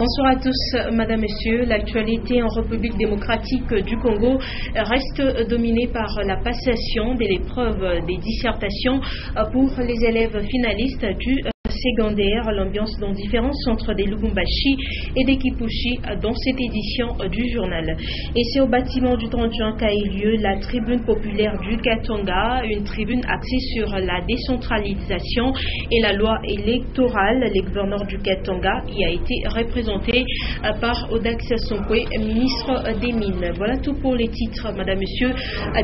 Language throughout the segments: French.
Bonsoir à tous, Madame, Messieurs. L'actualité en République démocratique du Congo reste dominée par la passation de l'épreuve des dissertations pour les élèves finalistes du secondaire. L'ambiance dans différents centres de Lubumbashi et de Kipushi dans cette édition du journal. Et c'est au bâtiment du 30 juin qu'a eu lieu la tribune populaire du Katanga, une tribune axée sur la décentralisation et la loi électorale. Le gouverneur du Katanga y a été représenté par Audax Sonkwe, ministre des Mines. Voilà tout pour les titres, Madame, Monsieur.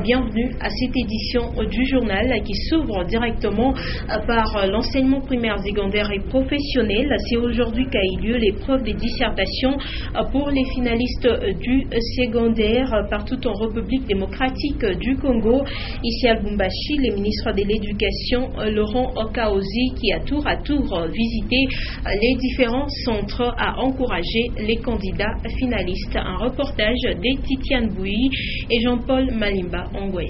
Bienvenue à cette édition du journal qui s'ouvre directement par l'enseignement primaire, secondaire et professionnel. C'est aujourd'hui qu'a eu lieu l'épreuve des dissertations pour les finalistes du secondaire partout en République démocratique du Congo. Ici à Lubumbashi, le ministre de l'Éducation, Laurent Okaozi, qui a tour à tour visité les différents centres, a encouragé les candidats finalistes. Un reportage de Titiane Bouy et Jean-Paul Malimba Ongwej.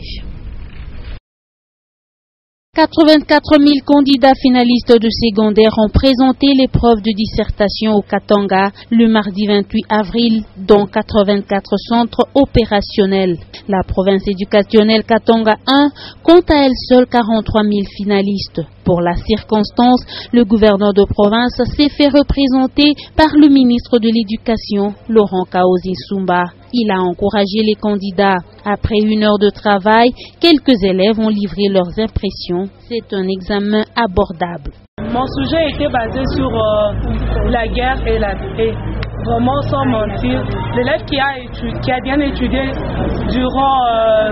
84 000 candidats finalistes de secondaire ont présenté l'épreuve de dissertation au Katanga le mardi 28 avril, dont 84 centres opérationnels. La province éducationnelle Katanga 1 compte à elle seule 43 000 finalistes. Pour la circonstance, le gouverneur de province s'est fait représenter par le ministre de l'Éducation, Laurent Kaozi Sumba. Il a encouragé les candidats. Après une heure de travail, quelques élèves ont livré leurs impressions. C'est un examen abordable. Mon sujet était basé sur la guerre et la paix. Vraiment sans mentir, l'élève qui a bien étudié durant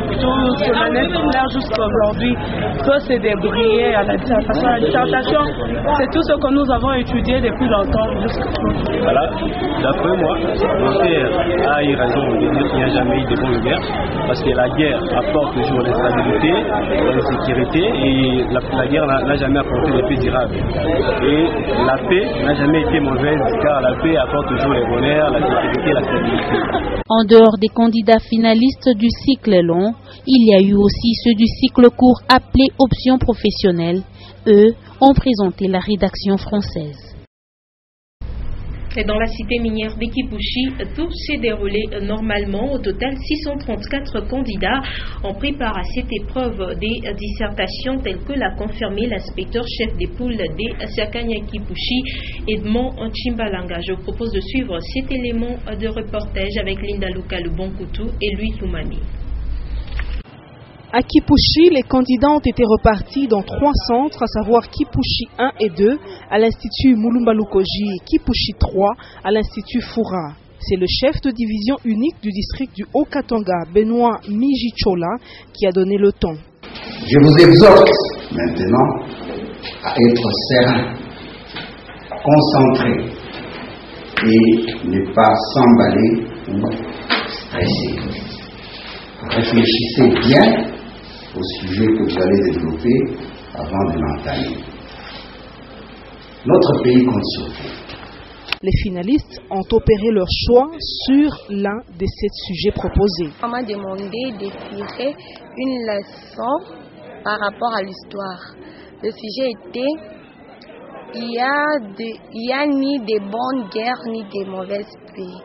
toute l'année scolaire jusqu'à aujourd'hui peut se débrouiller à la dissertation. La dissertation, c'est tout ce que nous avons étudié depuis longtemps jusqu'à aujourd'hui. Voilà, d'après moi, mon père a eu raison de dire qu'il n'y a jamais eu de bonne guerre, parce que la guerre apporte toujours l'instabilité, l'insécurité, et la guerre n'a jamais apporté de paix durable. Et la paix n'a jamais été mauvaise, car la paix apporte toujours le bonheur, la sécurité, la stabilité. En dehors des candidats finalistes du cycle long, il y a eu aussi ceux du cycle court appelé option professionnelle. Eux ont présenté la rédaction française. Et dans la cité minière d'Ekipushi, tout s'est déroulé normalement. Au total, 634 candidats ont pris part à cette épreuve des dissertations telles que l'a confirmé l'inspecteur chef des poules des Sakanya Kipushi, Edmond Chimbalanga. Je vous propose de suivre cet élément de reportage avec Linda Luka Lubonkoutou et Louis Lumami. À Kipushi, les candidats ont été repartis dans 3 centres, à savoir Kipushi 1 et 2, à l'Institut Mulumba Lukoji et Kipushi 3, à l'Institut Foura. C'est le chef de division unique du district du Haut-Katanga, Benoît Mijichola, qui a donné le ton. Je vous exhorte maintenant à être serein, concentré et ne pas s'emballer ou stresser. Réfléchissez bien au sujet que vous allez développer avant de l'entamer. Notre pays compte sur vous. Les finalistes ont opéré leur choix sur l'un des 7 sujets proposés. On m'a demandé de tirer une leçon par rapport à l'histoire. Le sujet était il y a ni de bonnes guerres ni de mauvaises paix.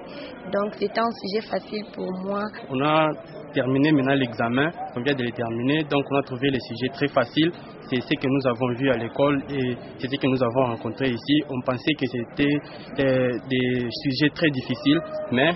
Donc c'était un sujet facile pour moi. On a terminé maintenant l'examen, on vient de le terminer, donc on a trouvé les sujets très faciles. C'est ce que nous avons vu à l'école et c'est ce que nous avons rencontré ici. On pensait que c'était des sujets très difficiles, mais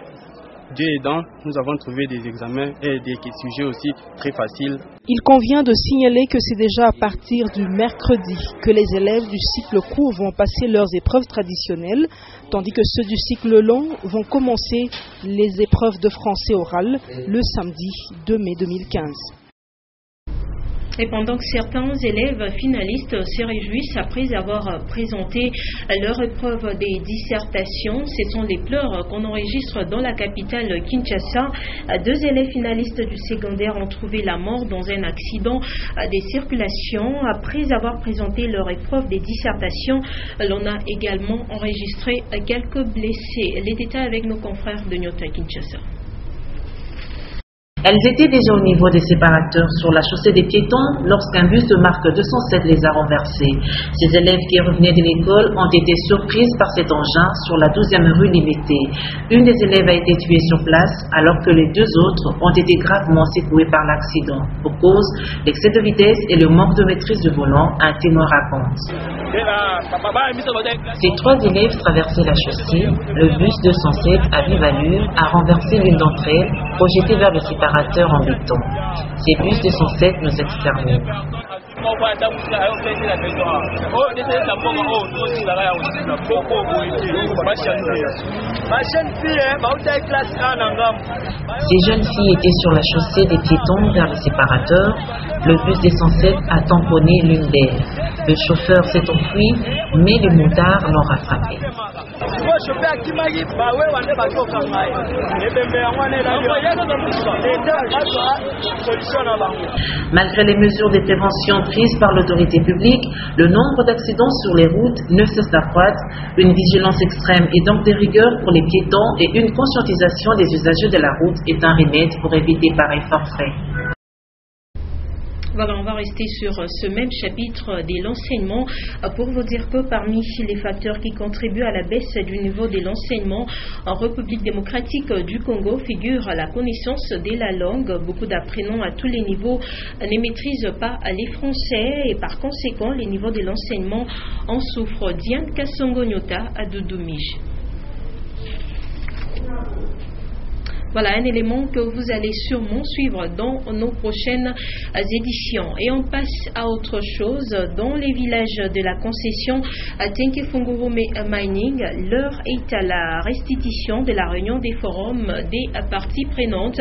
Dieu aidant, nous avons trouvé des examens et des sujets aussi très faciles. Il convient de signaler que c'est déjà à partir du mercredi que les élèves du cycle court vont passer leurs épreuves traditionnelles, tandis que ceux du cycle long vont commencer les épreuves de français oral le samedi 2 mai 2015. Et pendant que certains élèves finalistes se réjouissent après avoir présenté leur épreuve des dissertations, ce sont les pleurs qu'on enregistre dans la capitale Kinshasa. 2 élèves finalistes du secondaire ont trouvé la mort dans un accident de circulation. Après avoir présenté leur épreuve des dissertations, l'on a également enregistré quelques blessés. Les détails avec nos confrères de Nyota Kinshasa. Elles étaient déjà au niveau des séparateurs sur la chaussée des piétons lorsqu'un bus de marque 207 les a renversés. Ces élèves qui revenaient de l'école ont été surprises par cet engin sur la 12e rue limitée. Une des élèves a été tuée sur place alors que les deux autres ont été gravement secoués par l'accident. Pour cause, l'excès de vitesse et le manque de maîtrise du volant, un témoin raconte. Ces trois élèves traversaient la chaussée. Le bus 207 à vive allure a renversé l'une d'entre elles, projetée vers le séparateur en béton. Ces bus 207 nous exterminent. Ces jeunes filles étaient sur la chaussée des piétons vers le séparateur. Le bus 207 a tamponné l'une d'elles. Le chauffeur s'est enfui, mais les motards l'ont rattrapé. Malgré les mesures de prévention prises par l'autorité publique, le nombre d'accidents sur les routes ne cesse d'accroître. Une vigilance extrême et donc des rigueurs pour les piétons et une conscientisation des usagers de la route est un remède pour éviter pareil forfait. Voilà, on va rester sur ce même chapitre de l'enseignement pour vous dire que parmi les facteurs qui contribuent à la baisse du niveau de l'enseignement en République démocratique du Congo figure la connaissance de la langue. Beaucoup d'apprenants à tous les niveaux ne maîtrisent pas les français et par conséquent les niveaux de l'enseignement en souffrent. Diane Kassongo-Nyota à Doudoumige. Voilà un élément que vous allez sûrement suivre dans nos prochaines éditions. Et on passe à autre chose. Dans les villages de la concession Tenke-Fungurume Mining, l'heure est à la restitution de la réunion des forums des parties prenantes.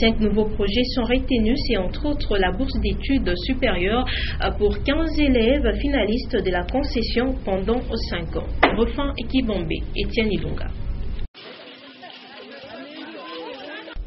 5 nouveaux projets sont retenus, c'est entre autres la bourse d'études supérieures pour 15 élèves finalistes de la concession pendant 5 ans. Refin Ekibombe, Etienne Ilunga.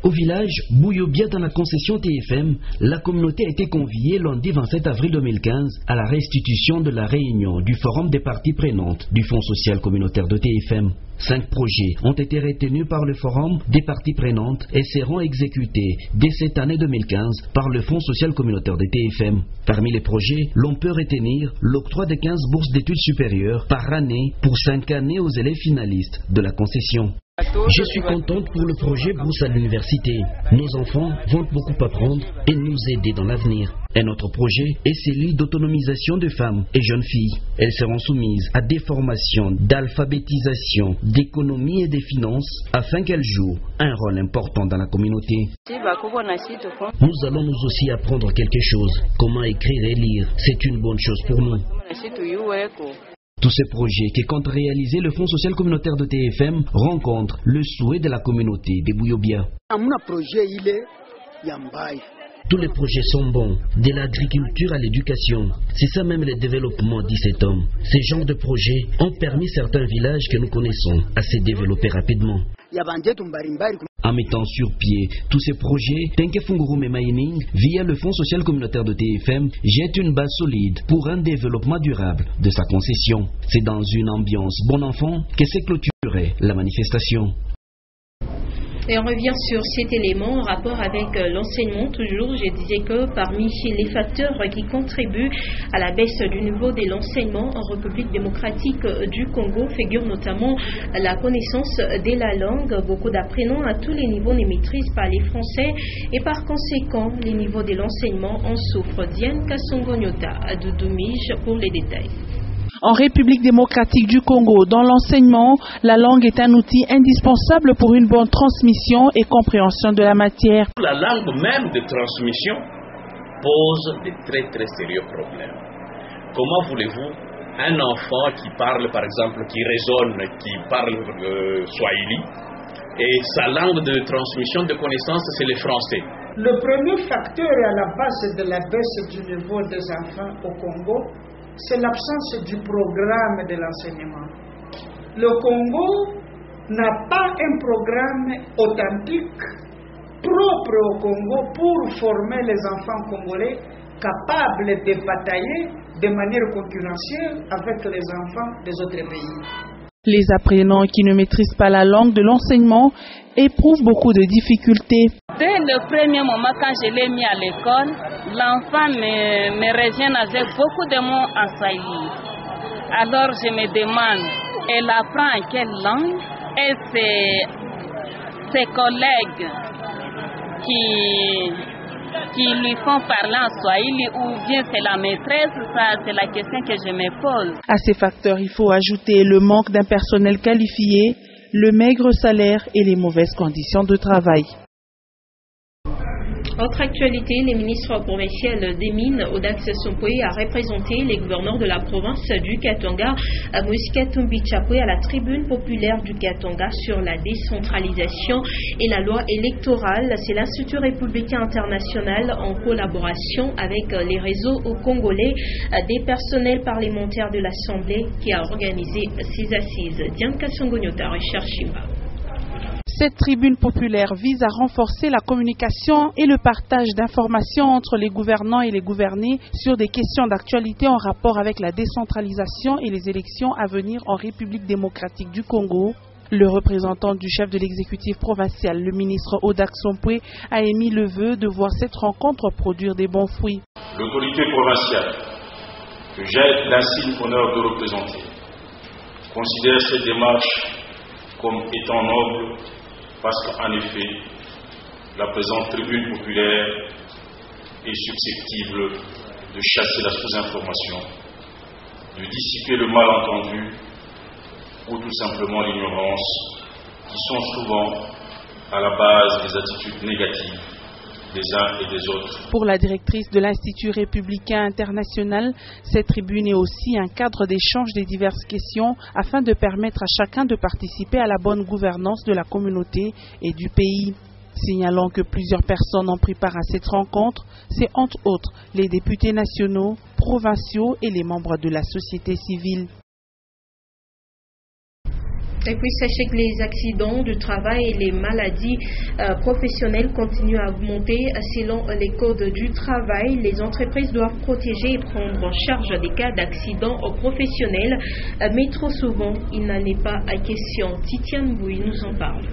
Au village Bouyobia dans la concession TFM, la communauté a été conviée lundi 27 avril 2015 à la restitution de la réunion du forum des parties prenantes du Fonds social communautaire de TFM. 5 projets ont été retenus par le forum des parties prenantes et seront exécutés dès cette année 2015 par le Fonds social communautaire de TFM. Parmi les projets, l'on peut retenir l'octroi de 15 bourses d'études supérieures par année pour 5 années aux élèves finalistes de la concession. Je suis contente pour le projet Bourse à l'université. Nos enfants vont beaucoup apprendre et nous aider dans l'avenir. Un autre projet est celui d'autonomisation de femmes et jeunes filles. Elles seront soumises à des formations d'alphabétisation, d'économie et des finances afin qu'elles jouent un rôle important dans la communauté. Nous allons nous aussi apprendre quelque chose, comment écrire et lire. C'est une bonne chose pour nous. Tous ces projets qui comptent réaliser le Fonds social communautaire de TFM rencontrent le souhait de la communauté de Bouyobia. Tous les projets sont bons, de l'agriculture à l'éducation. C'est ça même le développement, dit cet homme. Ces genres de projets ont permis certains villages que nous connaissons à se développer rapidement. En mettant sur pied tous ces projets, Tenke-Fungurume Mining, via le Fonds social communautaire de TFM, jette une base solide pour un développement durable de sa concession. C'est dans une ambiance bon enfant que s'est clôturée la manifestation. Et on revient sur cet élément en rapport avec l'enseignement. Toujours, je disais que parmi les facteurs qui contribuent à la baisse du niveau de l'enseignement en République démocratique du Congo figure notamment la connaissance de la langue. Beaucoup d'apprenants à tous les niveaux ne maîtrisent pas les français et par conséquent, les niveaux de l'enseignement en souffrent. Diane Kassongo-Nyota à Doudoumige pour les détails. En République démocratique du Congo, dans l'enseignement, la langue est un outil indispensable pour une bonne transmission et compréhension de la matière. La langue même de transmission pose de très sérieux problèmes. Comment voulez-vous un enfant qui parle, par exemple, qui raisonne, qui parle swahili, et sa langue de transmission de connaissances, c'est le français. Le premier facteur à la base de la baisse du niveau des enfants au Congo, c'est l'absence du programme de l'enseignement. Le Congo n'a pas un programme authentique propre au Congo pour former les enfants congolais capables de batailler de manière concurrentielle avec les enfants des autres pays. Les apprenants qui ne maîtrisent pas la langue de l'enseignement éprouvent beaucoup de difficultés. Dès le premier moment, quand je l'ai mis à l'école, l'enfant me revient avec beaucoup de mots en swahili. Alors je me demande, elle apprend en quelle langue? Et ses collègues qui lui font parler en swahili ou bien c'est la maîtresse, ça c'est la question que je me pose. À ces facteurs, il faut ajouter le manque d'un personnel qualifié, le maigre salaire et les mauvaises conditions de travail. Autre actualité, les ministres provinciaux des Mines, Audax Sompoué, a représenté les gouverneurs de la province du Katanga, Moïse Katumbi Chapoué, à la tribune populaire du Katanga sur la décentralisation et la loi électorale. C'est l'Institut républicain international en collaboration avec les réseaux congolais des personnels parlementaires de l'Assemblée qui a organisé ces assises. Diane Kassongonyota, recherche Chimba. Cette tribune populaire vise à renforcer la communication et le partage d'informations entre les gouvernants et les gouvernés sur des questions d'actualité en rapport avec la décentralisation et les élections à venir en République démocratique du Congo. Le représentant du chef de l'exécutif provincial, le ministre Audax Sompoué, a émis le vœu de voir cette rencontre produire des bons fruits. L'autorité provinciale, que j'ai l'insigne honneur de représenter, considère cette démarche comme étant noble, parce qu'en effet, la présente tribune populaire est susceptible de chasser la sous-information, de dissiper le malentendu ou tout simplement l'ignorance, qui sont souvent à la base des attitudes négatives des uns et des autres. Pour la directrice de l'Institut républicain international, cette tribune est aussi un cadre d'échange des diverses questions afin de permettre à chacun de participer à la bonne gouvernance de la communauté et du pays. Signalant que plusieurs personnes ont pris part à cette rencontre, c'est entre autres les députés nationaux, provinciaux et les membres de la société civile. Et puis sachez que les accidents du travail et les maladies professionnelles continuent à augmenter. Selon les codes du travail, les entreprises doivent protéger et prendre en charge des cas d'accidents professionnels, mais trop souvent, il n'en est pas à question. Titiane Bouy nous en parle.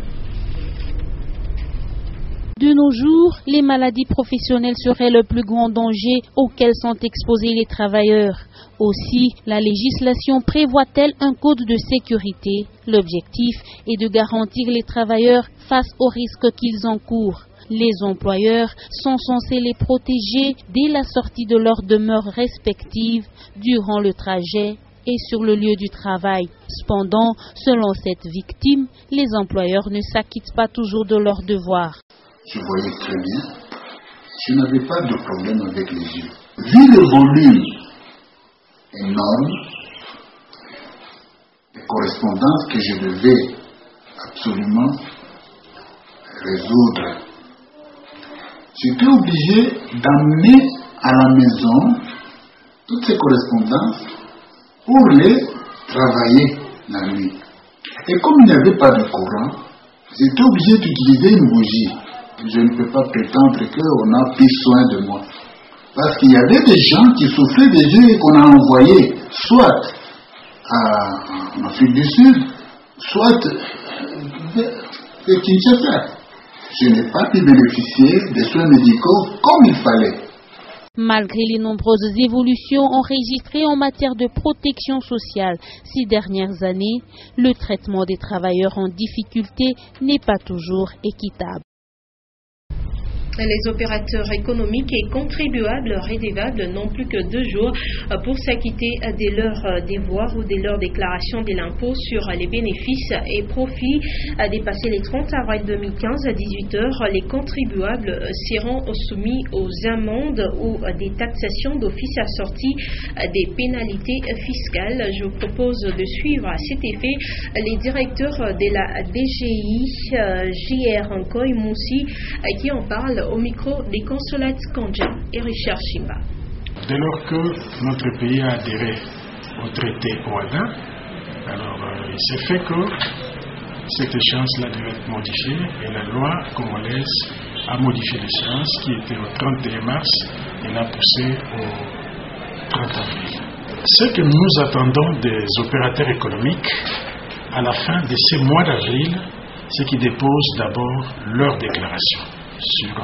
De nos jours, les maladies professionnelles seraient le plus grand danger auquel sont exposés les travailleurs. Aussi, la législation prévoit-elle un code de sécurité? L'objectif est de garantir les travailleurs face aux risques qu'ils encourent. Les employeurs sont censés les protéger dès la sortie de leur demeure respective, durant le trajet et sur le lieu du travail. Cependant, selon cette victime, les employeurs ne s'acquittent pas toujours de leurs devoirs. Je voyais très bien, je n'avais pas de problème avec les yeux. Vu le volume énorme de correspondances que je devais absolument résoudre, j'étais obligé d'amener à la maison toutes ces correspondances pour les travailler la nuit. Et comme il n'y avait pas de courant, j'étais obligé d'utiliser une bougie. Je ne peux pas prétendre qu'on a pris soin de moi. Parce qu'il y avait des gens qui souffraient des yeux et qu'on a envoyés soit en Afrique du Sud, soit de Kinshasa. Je n'ai pas pu bénéficier des soins médicaux comme il fallait. Malgré les nombreuses évolutions enregistrées en matière de protection sociale ces dernières années, le traitement des travailleurs en difficulté n'est pas toujours équitable. Les opérateurs économiques et contribuables redevables n'ont plus que 2 jours pour s'acquitter de leurs devoirs ou de leur déclaration de l'impôt sur les bénéfices et profits. Dépassé les 30 avril 2015 à 18h, les contribuables seront soumis aux amendes ou des taxations d'office assorties des pénalités fiscales. Je vous propose de suivre à cet effet les directeurs de la DGI, JR Nkoy Moussi, qui en parlent au micro des consulats Kandja et Richard Chimba. Dès lors que notre pays a adhéré au traité OADA, alors il s'est fait que cette échéance-là devait être modifiée et la loi congolaise a modifié l'échéance qui était au 31 mars et l'a poussée au 30 avril. Ce que nous attendons des opérateurs économiques à la fin de ces mois d'avril, c'est qu'ils déposent d'abord leur déclaration. sur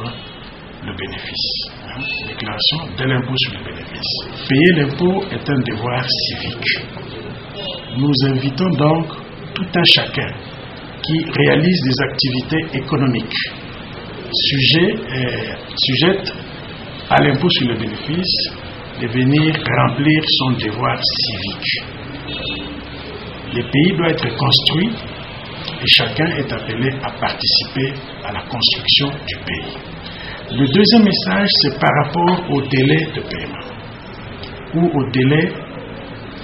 le bénéfice. Déclaration de l'impôt sur le bénéfice. Payer l'impôt est un devoir civique. Nous invitons donc tout un chacun qui réalise des activités économiques sujettes à l'impôt sur le bénéfice de venir remplir son devoir civique. Le pays doit être construit et chacun est appelé à participer à la construction du pays. Le deuxième message, c'est par rapport au délai de paiement ou au délai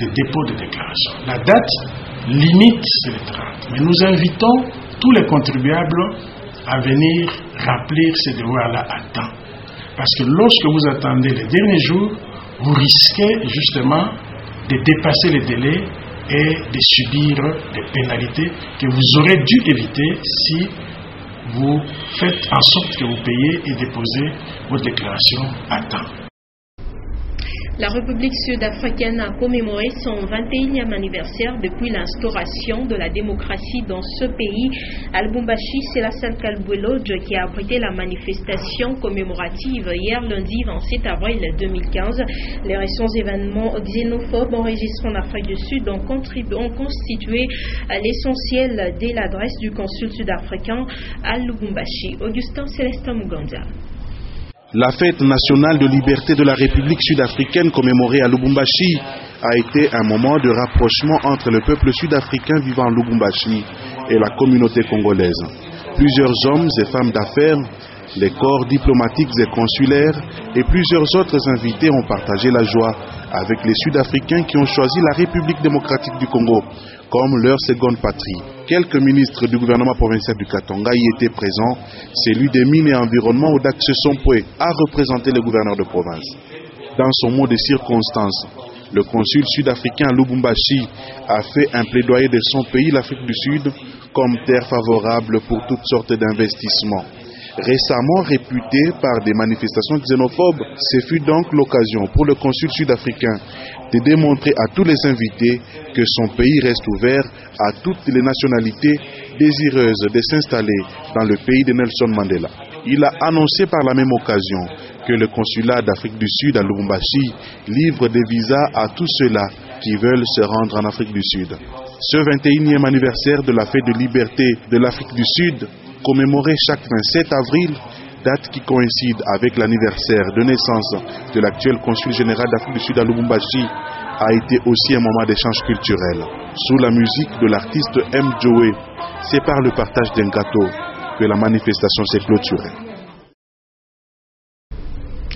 de dépôt de déclaration. La date limite, c'est le 30. Mais nous invitons tous les contribuables à venir remplir ces devoirs-là à temps. Parce que lorsque vous attendez les derniers jours, vous risquez justement de dépasser les délais et de subir des pénalités que vous aurez dû éviter si vous faites en sorte que vous payez et déposez vos déclarations à temps. La République sud-africaine a commémoré son 21e anniversaire depuis l'instauration de la démocratie dans ce pays. À Lubumbashi, c'est la salle Kalbwe Lodge qui a abrité la manifestation commémorative hier lundi 27 avril 2015. Les récents événements xénophobes enregistrés en Afrique du Sud ont constitué l'essentiel de l'adresse du consul sud-africain à Lubumbashi. Augustin Célestin Muganda. La fête nationale de liberté de la République sud-africaine commémorée à Lubumbashi a été un moment de rapprochement entre le peuple sud-africain vivant à Lubumbashi et la communauté congolaise. Plusieurs hommes et femmes d'affaires, les corps diplomatiques et consulaires et plusieurs autres invités ont partagé la joie avec les Sud-Africains qui ont choisi la République démocratique du Congo comme leur seconde patrie. Quelques ministres du gouvernement provincial du Katanga y étaient présents. Celui des mines et environnement, Odax Sompoué, a représenté le gouverneur de province. Dans son mot de circonstance, le consul sud-africain à Lubumbashi a fait un plaidoyer de son pays, l'Afrique du Sud, comme terre favorable pour toutes sortes d'investissements. Récemment réputé par des manifestations xénophobes, ce fut donc l'occasion pour le consul sud-africain de démontrer à tous les invités que son pays reste ouvert à toutes les nationalités désireuses de s'installer dans le pays de Nelson Mandela. Il a annoncé par la même occasion que le consulat d'Afrique du Sud à Lubumbashi livre des visas à tous ceux-là qui veulent se rendre en Afrique du Sud. Ce 21e anniversaire de la fête de liberté de l'Afrique du Sud, commémoré chaque 27 avril, date qui coïncide avec l'anniversaire de naissance de l'actuel consul général d'Afrique du Sud à Lubumbashi, a été aussi un moment d'échange culturel. Sous la musique de l'artiste M. Joey, c'est par le partage d'un gâteau que la manifestation s'est clôturée.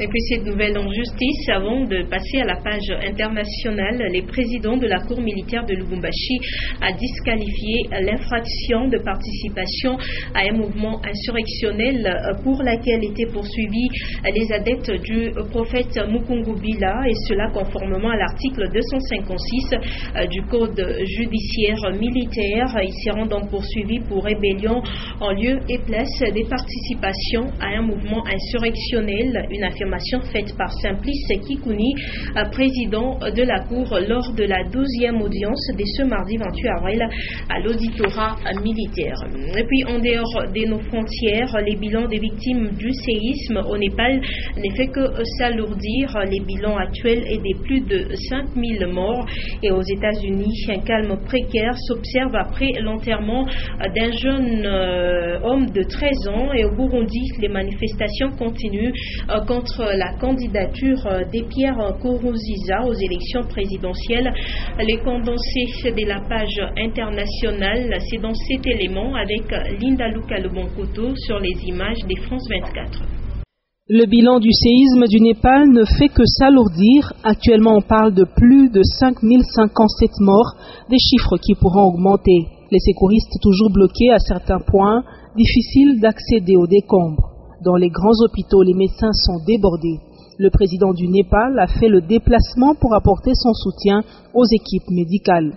Et puis cette nouvelle en justice, avant de passer à la page internationale, le président de la Cour militaire de Lubumbashi a disqualifié l'infraction de participation à un mouvement insurrectionnel pour laquelle étaient poursuivis les adeptes du prophète Mukungubila, et cela conformément à l'article 256 du Code judiciaire militaire. Ils seront donc poursuivis pour rébellion en lieu et place des participations à un mouvement insurrectionnel, une affirmation faite par Simplice Kikouni, président de la Cour, lors de la 12e audience de ce mardi 28 avril à l'auditorat militaire. Et puis, en dehors de nos frontières, les bilans des victimes du séisme au Népal ne fait que s'alourdir. Les bilans actuels est de plus de 5000 morts. Et aux États-Unis, un calme précaire s'observe après l'enterrement d'un jeune homme de 13 ans. Et au Burundi, les manifestations continuent contre la candidature de Pierre Nkurunziza aux élections présidentielles. Les condensés de la page internationale, c'est dans cet élément avec Linda Luka Lebonkoto sur les images de France 24. Le bilan du séisme du Népal ne fait que s'alourdir. Actuellement, on parle de plus de 5057 morts, des chiffres qui pourront augmenter. Les secouristes toujours bloqués à certains points, difficile d'accéder aux décombres. Dans les grands hôpitaux, les médecins sont débordés. Le président du Népal a fait le déplacement pour apporter son soutien aux équipes médicales.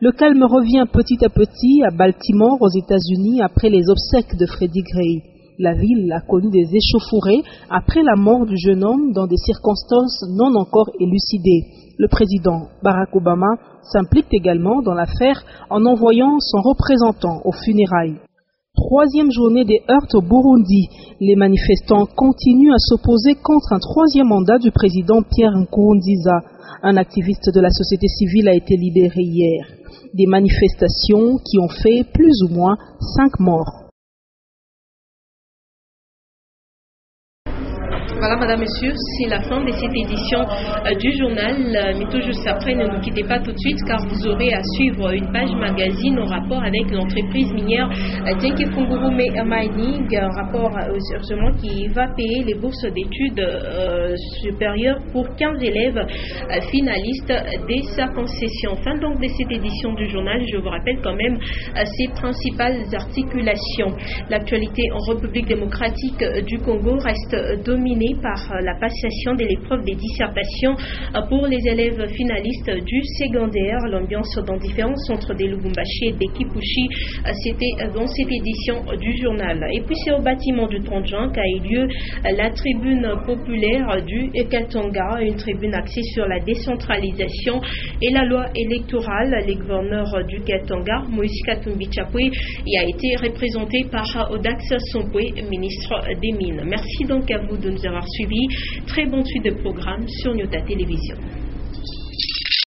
Le calme revient petit à petit à Baltimore, aux États-Unis, après les obsèques de Freddie Gray. La ville a connu des échauffourées après la mort du jeune homme dans des circonstances non encore élucidées. Le président Barack Obama s'implique également dans l'affaire en envoyant son représentant aux funérailles. troisième journée des heurts au Burundi. Les manifestants continuent à s'opposer contre un troisième mandat du président Pierre Nkurunziza. Un activiste de la société civile a été libéré hier. Des manifestations qui ont fait plus ou moins 5 morts. Voilà, madame, messieurs, c'est la fin de cette édition du journal. Mais tout juste après, ne nous quittez pas tout de suite car vous aurez à suivre une page magazine en rapport avec l'entreprise minière Tenke-Funguru Mining, un rapport justement qui va payer les bourses d'études supérieures pour 15 élèves finalistes dès sa concession. Fin donc de cette édition du journal. Je vous rappelle quand même ses principales articulations. L'actualité en République démocratique du Congo reste dominée par la passation de l'épreuve des dissertations pour les élèves finalistes du secondaire. L'ambiance dans différents centres de Lubumbashi et de Kipushi, c'était dans cette édition du journal. Et puis c'est au bâtiment du 30 juin qu'a eu lieu la tribune populaire du Katanga, une tribune axée sur la décentralisation et la loi électorale. Le gouverneur du Katanga, Moïse Katumbi Chapwe, y a été représenté par Odax Sompwe, ministre des Mines. Merci donc à vous de nous avoir suivis. Très bonne suite de programme sur Nyota Télévision.